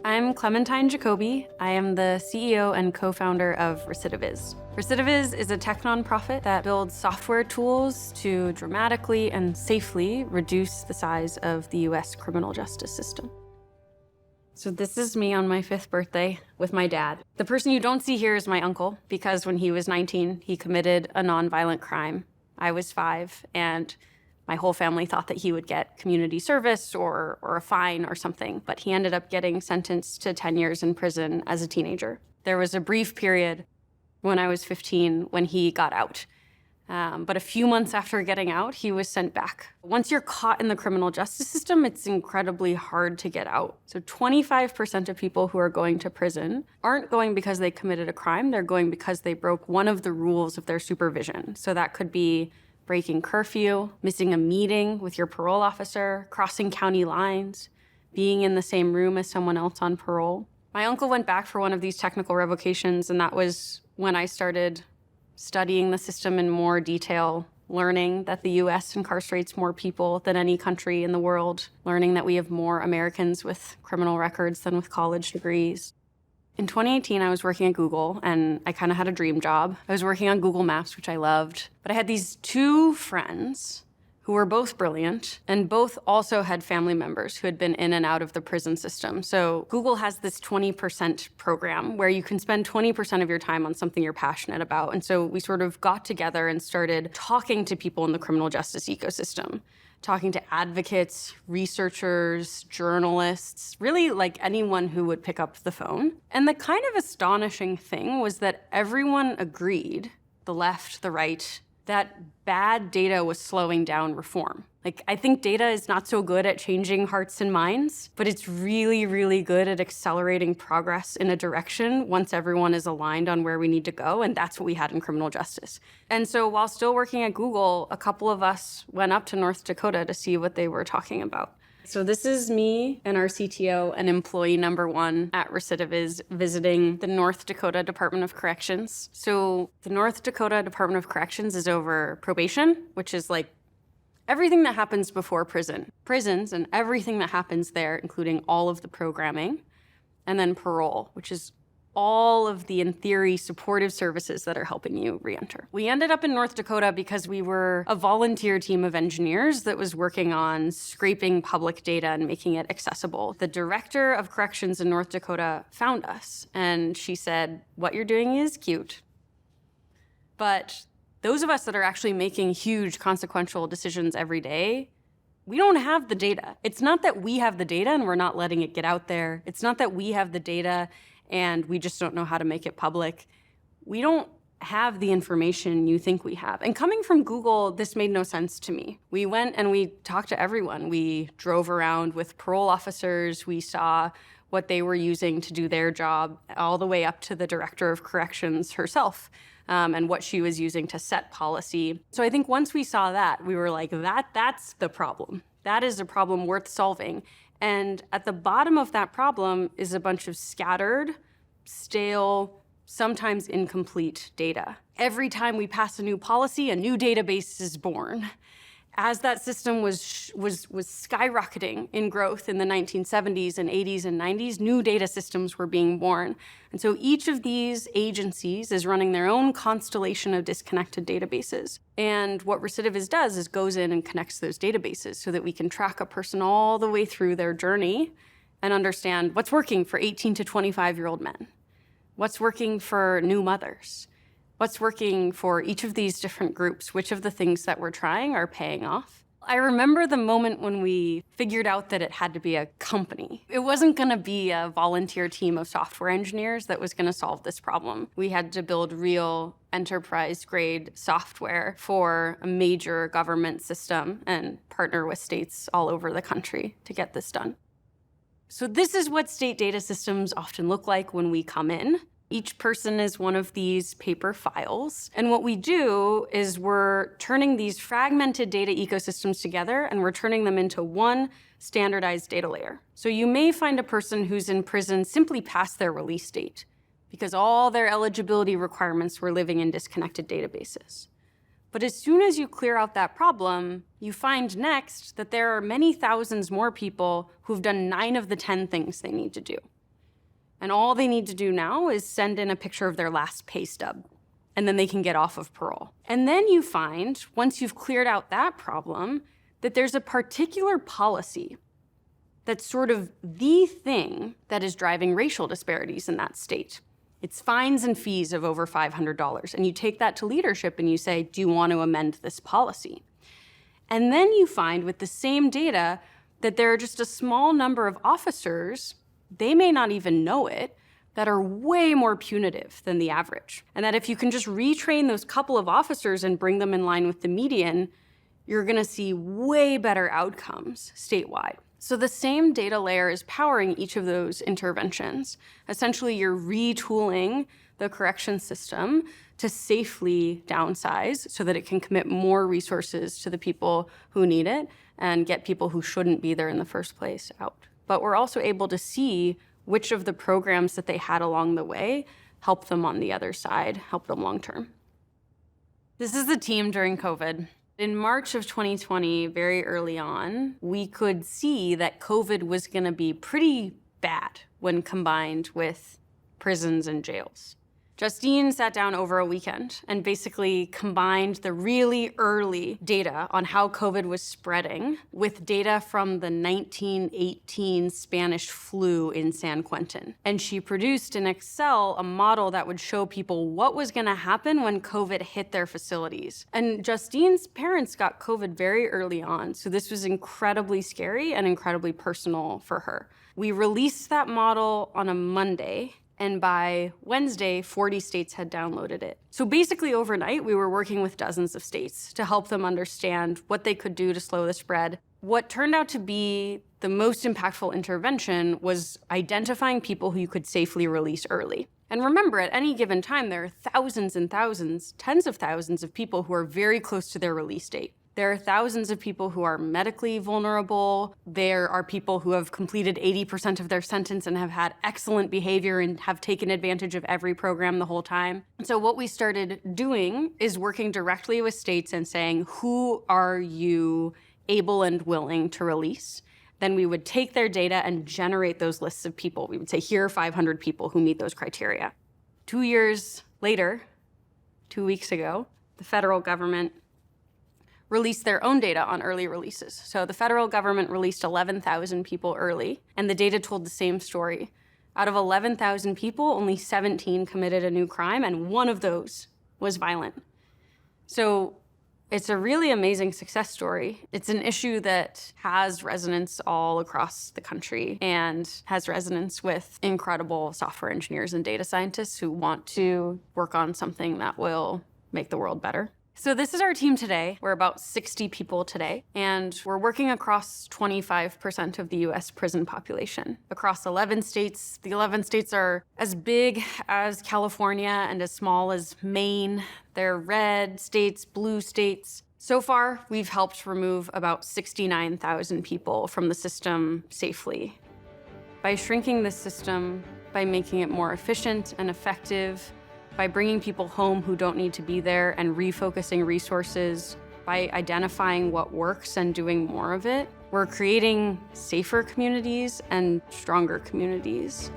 I'm Clementine Jacoby. I am the CEO and co-founder of Recidiviz. Recidiviz is a tech nonprofit that builds software tools to dramatically and safely reduce the size of the US criminal justice system. So this is me on my 5th birthday with my dad. The person you don't see here is my uncle, because when he was 19, he committed a nonviolent crime. I was 5, and my whole family thought that he would get community service or a fine or something, but he ended up getting sentenced to 10 years in prison as a teenager. There was a brief period when I was 15 when he got out. But a few months after getting out, he was sent back. Once you're caught in the criminal justice system, it's incredibly hard to get out. So 25% of people who are going to prison aren't going because they committed a crime, they're going because they broke one of the rules of their supervision. So that could be breaking curfew, missing a meeting with your parole officer, crossing county lines, being in the same room as someone else on parole. My uncle went back for one of these technical revocations, and that was when I started studying the system in more detail, learning that the US incarcerates more people than any country in the world, learning that we have more Americans with criminal records than with college degrees. In 2018, I was working at Google, and I kind of had a dream job. I was working on Google Maps, which I loved. But I had these 2 friends who were both brilliant, and both also had family members who had been in and out of the prison system. So Google has this 20% program where you can spend 20% of your time on something you're passionate about. And so we sort of got together and started talking to people in the criminal justice ecosystem, talking to advocates, researchers, journalists, really like anyone who would pick up the phone. And the kind of astonishing thing was that everyone agreed, the left, the right, that bad data was slowing down reform. Like, I think data is not so good at changing hearts and minds, but it's really, really good at accelerating progress in a direction once everyone is aligned on where we need to go, and that's what we had in criminal justice. And so while still working at Google, a couple of us went up to North Dakota to see what they were talking about. So this is me and our CTO and employee number 1 at Recidiviz visiting the North Dakota Department of Corrections. So the North Dakota Department of Corrections is over probation, which is like everything that happens before prisons and everything that happens there, including all of the programming, and then parole, which is all of the, in theory, supportive services that are helping you re-enter. We ended up in North Dakota because we were a volunteer team of engineers that was working on scraping public data and making it accessible. The director of corrections in North Dakota found us, and she said, "What you're doing is cute, but those of us that are actually making huge consequential decisions every day, we don't have the data. It's not that we have the data and we're not letting it get out there. It's not that we have the data and we just don't know how to make it public. We don't have the information you think we have." And coming from Google, this made no sense to me. We went and we talked to everyone. We drove around with parole officers. We saw what they were using to do their job, all the way up to the director of corrections herself, and what she was using to set policy. So I think once we saw that, we were like, that's the problem. That is a problem worth solving. And at the bottom of that problem is a bunch of scattered, stale, sometimes incomplete data. Every time we pass a new policy, a new database is born. As that system was skyrocketing in growth in the 1970s and 80s and 90s, new data systems were being born. And so each of these agencies is running their own constellation of disconnected databases. And what Recidiviz does is goes in and connects those databases so that we can track a person all the way through their journey and understand what's working for 18 to 25-year-old men, what's working for new mothers, what's working for each of these different groups, which of the things that we're trying are paying off. I remember the moment when we figured out that it had to be a company. It wasn't going to be a volunteer team of software engineers that was going to solve this problem. We had to build real enterprise-grade software for a major government system and partner with states all over the country to get this done. So this is what state data systems often look like when we come in. Each person is one of these paper files. And what we do is we're turning these fragmented data ecosystems together, and we're turning them into one standardized data layer. So you may find a person who's in prison simply past their release date because all their eligibility requirements were living in disconnected databases. But as soon as you clear out that problem, you find next that there are many thousands more people who've done 9 of the 10 things they need to do. And all they need to do now is send in a picture of their last pay stub, and then they can get off of parole. And then you find, once you've cleared out that problem, that there's a particular policy that's sort of the thing that is driving racial disparities in that state. It's fines and fees of over $500. And you take that to leadership and you say, do you want to amend this policy? And then you find with the same data that there are just a small number of officers, they may not even know it, that are way more punitive than the average. And that if you can just retrain those couple of officers and bring them in line with the median, you're gonna see way better outcomes statewide. So the same data layer is powering each of those interventions. Essentially, you're retooling the correction system to safely downsize so that it can commit more resources to the people who need it and get people who shouldn't be there in the first place out. But we're also able to see which of the programs that they had along the way help them on the other side, help them long term. This is the team during COVID. In March of 2020, very early on, we could see that COVID was going to be pretty bad when combined with prisons and jails. Justine sat down over a weekend and basically combined the really early data on how COVID was spreading with data from the 1918 Spanish flu in San Quentin. And she produced in Excel a model that would show people what was going to happen when COVID hit their facilities. And Justine's parents got COVID very early on, so this was incredibly scary and incredibly personal for her. We released that model on a Monday, and by Wednesday, 40 states had downloaded it. So basically overnight, we were working with dozens of states to help them understand what they could do to slow the spread. What turned out to be the most impactful intervention was identifying people who you could safely release early. And remember, at any given time, there are thousands and thousands, tens of thousands of people who are very close to their release date. There are thousands of people who are medically vulnerable. There are people who have completed 80% of their sentence and have had excellent behavior and have taken advantage of every program the whole time. So what we started doing is working directly with states and saying, who are you able and willing to release? Then we would take their data and generate those lists of people. We would say, here are 500 people who meet those criteria. 2 years later, 2 weeks ago, the federal government released their own data on early releases. So the federal government released 11,000 people early, and the data told the same story. Out of 11,000 people, only 17 committed a new crime, and one of those was violent. So it's a really amazing success story. It's an issue that has resonance all across the country and has resonance with incredible software engineers and data scientists who want to work on something that will make the world better. So this is our team today. We're about 60 people today, and we're working across 25% of the US prison population. Across 11 states, the 11 states are as big as California and as small as Maine. They're red states, blue states. So far, we've helped remove about 69,000 people from the system safely. By shrinking the system, by making it more efficient and effective, by bringing people home who don't need to be there and refocusing resources, by identifying what works and doing more of it, we're creating safer communities and stronger communities.